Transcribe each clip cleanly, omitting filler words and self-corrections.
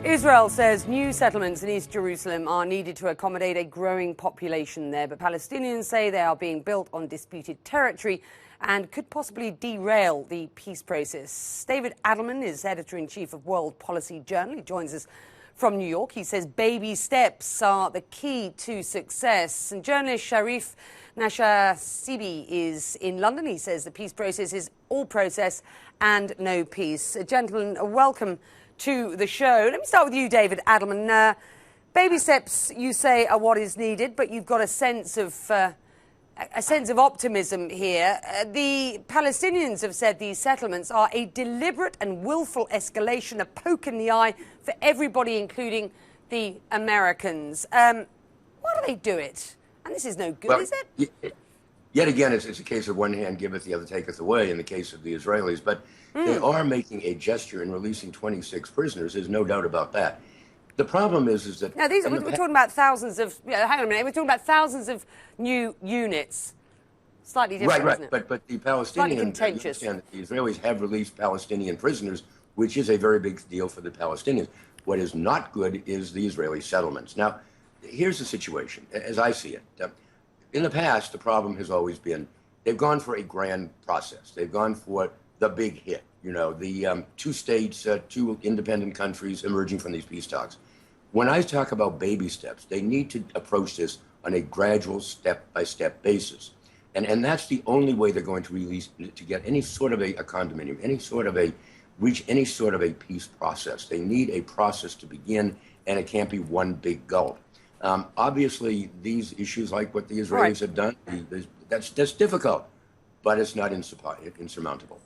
Israel says new settlements in East Jerusalem are needed to accommodate a growing population there, but Palestinians say they are being built on disputed territory and could possibly derail the peace process. David Adelman is editor-in-chief of World Policy Journal. He joins us from New York. He says baby steps are the key to success. And journalist Sharif Nashasibi is in London. He says the peace process is all process and no peace. Gentlemen, welcome to the show. Let me start with you, David Adelman. Baby steps, you say, are what is needed, but you've got a sense of optimism here. The Palestinians have said these settlements are a deliberate and willful escalation, a poke in the eye for everybody, including the Americans. Why do they do it? And this is no good, is it? Yet again, it's a case of one hand giveth, the other taketh away in the case of the Israelis. But they are making a gesture in releasing 26 prisoners. There's no doubt about that. The problem is that... Now, we're talking about thousands of... hang on a minute. We're talking about thousands of new units. Slightly different, right. Isn't it? But the Palestinians... The Israelis have released Palestinian prisoners, which is a very big deal for the Palestinians. What is not good is the Israeli settlements. Now, here's the situation, as I see it. In the past, the problem has always been they've gone for a grand process. They've gone for the big hit, the two states, two independent countries emerging from these peace talks. When I talk about baby steps, they need to approach this on a gradual, step-by-step basis. And that's the only way they're going to get any sort of a condominium, reach any sort of a peace process. They need a process to begin, and it can't be one big gulp. Obviously, these issues, like what the Israelis have done, that's difficult, but it's not insurmountable.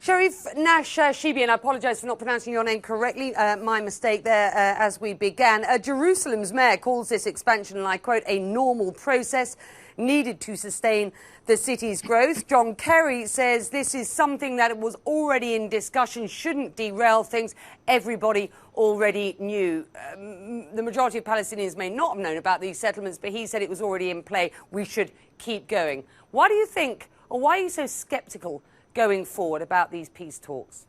Sharif Nashasibi, and I apologise for not pronouncing your name correctly, my mistake there as we began. Jerusalem's mayor calls this expansion, and I quote, a normal process needed to sustain the city's growth. John Kerry says this is something that was already in discussion, shouldn't derail things. Everybody already knew. The majority of Palestinians may not have known about these settlements, but he said it was already in play. We should keep going. Why do you think, or why are you so sceptical going forward about these peace talks?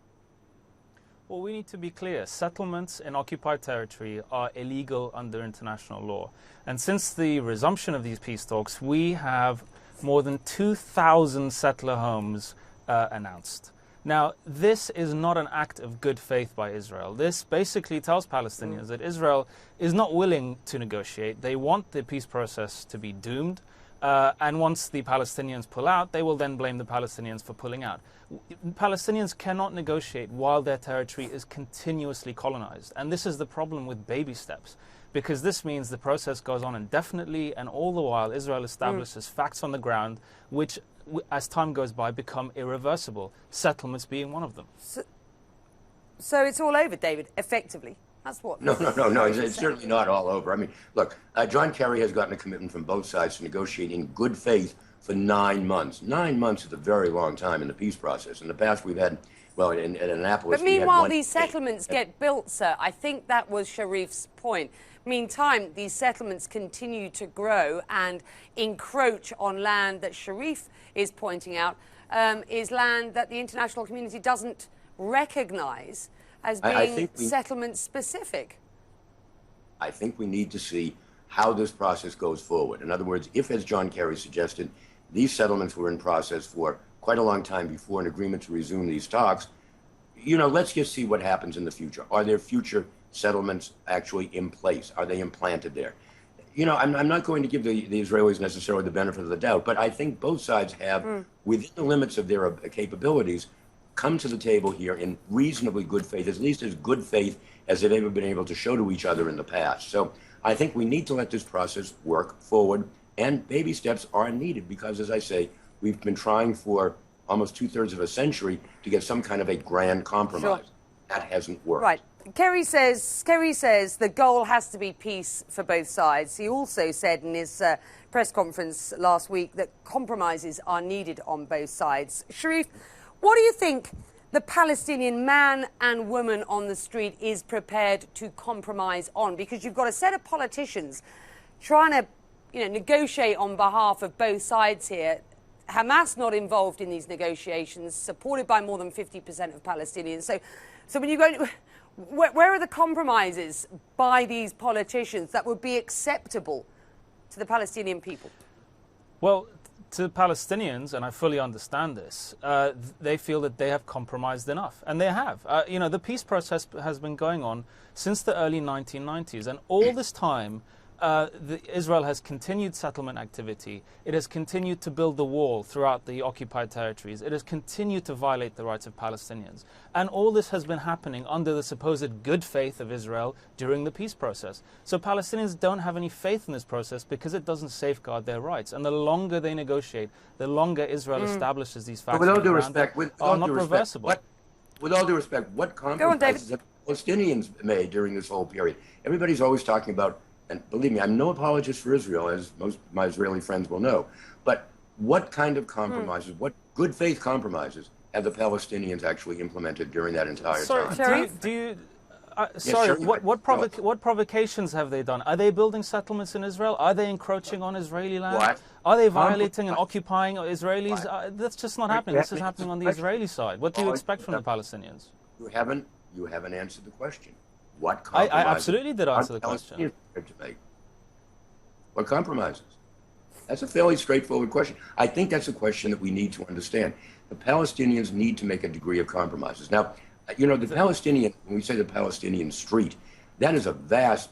Well, we need to be clear. Settlements in occupied territory are illegal under international law. And since the resumption of these peace talks, we have more than 2,000 settler homes announced. Now, this is not an act of good faith by Israel. This basically tells Palestinians that Israel is not willing to negotiate. They want the peace process to be doomed. And once the Palestinians pull out, they will then blame the Palestinians for pulling out. Palestinians cannot negotiate while their territory is continuously colonized. And this is the problem with baby steps, because this means the process goes on indefinitely, and all the while Israel establishes facts on the ground which, as time goes by, become irreversible, settlements being one of them. So it's all over, David, effectively. That's what... No. It's certainly not all over. I mean, look, John Kerry has gotten a commitment from both sides to negotiate in good faith for 9 months. 9 months is a very long time in the peace process. In the past, we've had, well, in Annapolis... But meanwhile, these settlements get built, sir. I think that was Sharif's point. Meantime, these settlements continue to grow and encroach on land that Sharif is pointing out is land that the international community doesn't recognise as being settlement-specific. I think we need to see how this process goes forward. In other words, if, as John Kerry suggested, these settlements were in process for quite a long time before an agreement to resume these talks, let's just see what happens in the future. Are there future settlements actually in place? Are they implanted there? I'm not going to give the Israelis necessarily the benefit of the doubt, but I think both sides have, within the limits of their capabilities, come to the table here in reasonably good faith, at least as good faith as they've ever been able to show to each other in the past. So I think we need to let this process work forward, and baby steps are needed because, as I say, we've been trying for almost 2/3 of a century to get some kind of a grand compromise. Sure. That hasn't worked. Right. Kerry says the goal has to be peace for both sides. He also said in his press conference last week that compromises are needed on both sides. Sharif, what do you think the Palestinian man and woman on the street is prepared to compromise on? Because you've got a set of politicians trying to, negotiate on behalf of both sides here. Hamas not involved in these negotiations, supported by more than 50% of Palestinians. So when you go, Where are the compromises by these politicians that would be acceptable to the Palestinian people? Well, to Palestinians, and I fully understand this, they feel that they have compromised enough, and they have. The peace process has been going on since the early 1990s, and all this time, Israel has continued settlement activity. It has continued to build the wall throughout the occupied territories. It has continued to violate the rights of Palestinians. And all this has been happening under the supposed good faith of Israel during the peace process. So Palestinians don't have any faith in this process because it doesn't safeguard their rights. And the longer they negotiate, the longer Israel establishes these facts. With all due respect, with all due respect, what compromises have Palestinians made during this whole period? Everybody's always talking about, and believe me, I'm no apologist for Israel, as most of my Israeli friends will know. But what kind of compromises, what good faith compromises have the Palestinians actually implemented during that entire time? What provocations have they done? Are they building settlements in Israel? Are they encroaching on Israeli land? What? Are they violating and occupying Israelis? That's just not happening. This is happening on the Israeli side. What do you expect from the Palestinians? You haven't answered the question. What compromises? I absolutely did answer the question. What compromises? That's a fairly straightforward question. I think that's a question that we need to understand. The Palestinians need to make a degree of compromises. Now, the Palestinian, when we say the Palestinian street, that is a vast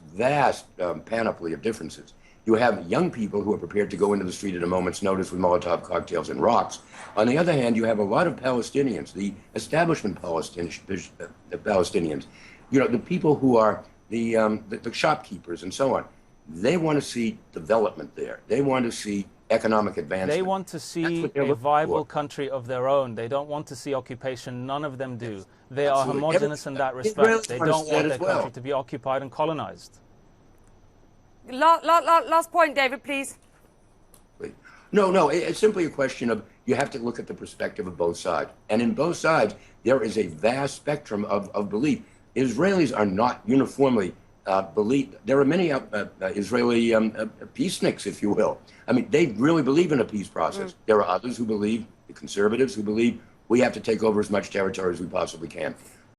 panoply of differences. You have young people who are prepared to go into the street at a moment's notice with Molotov cocktails and rocks. On the other hand, you have a lot of Palestinians, the establishment Palestinians, the people who are the shopkeepers and so on. They want to see development there. They want to see economic advancement. They want to see a viable country of their own. They don't want to see occupation. None of them do. They are homogenous in that respect. They don't want their country to be occupied and colonized. Last point, David, please. No, it's simply a question of you have to look at the perspective of both sides. And in both sides, there is a vast spectrum of belief. Israelis are not uniformly believe. There are many Israeli peaceniks, if you will. I mean, they really believe in a peace process. There are others who believe, the conservatives who believe, we have to take over as much territory as we possibly can.